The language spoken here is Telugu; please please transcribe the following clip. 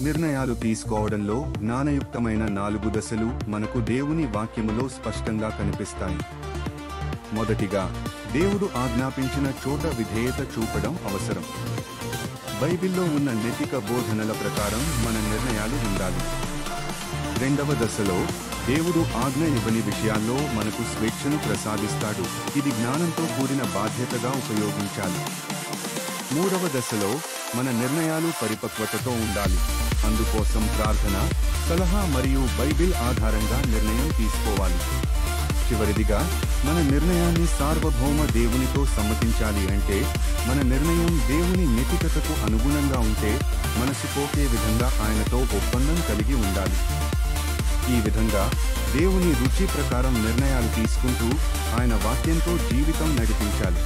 నిర్ణయాలు తీసుకోవడంలో జ్ఞానయుక్తమైన 4 దశలు మనకు దేవుని వాక్యములో స్పష్టంగా కనిపిస్తాయి. మొదటిగా, దేవుడు ఆజ్ఞాపించిన చోట విధేయత చూపడం అవసరం. బైబిల్లో ఉన్న నైతిక బోధనల ప్రకారం మన నిర్ణయాలు ఉండాలి. రెండవ దశలో, దేవుడు ఆజ్ఞ ఇవ్వని విషయాల్లో మనకు స్వేచ్ఛను ప్రసాదిస్తాడు. ఇది జ్ఞానంతో కూడిన బాధ్యతగా ఉపయోగించాలి. మూడవ దశలో, మన నిర్ణయాలు పరిపక్వతతో ఉండాలి. అందుకోసం ప్రార్థన, సలహా మరియు బైబిల్ ఆధారంగా నిర్ణయం తీసుకోవాలి. చివరిదిగా, మన నిర్ణయాన్ని సార్వభౌమ దేవునితో సమ్మతించాలి. అంటే మన నిర్ణయం దేవుని నైతికతకు అనుగుణంగా ఉంటే మనసు పోకే విధంగా ఆయనతో ఒప్పందం కలిగి ఉండాలి. ఈ విధంగా దేవుని రుచి ప్రకారం నిర్ణయాలు తీసుకుంటూ ఆయన వాక్యంతో జీవితం నడిపించాలి.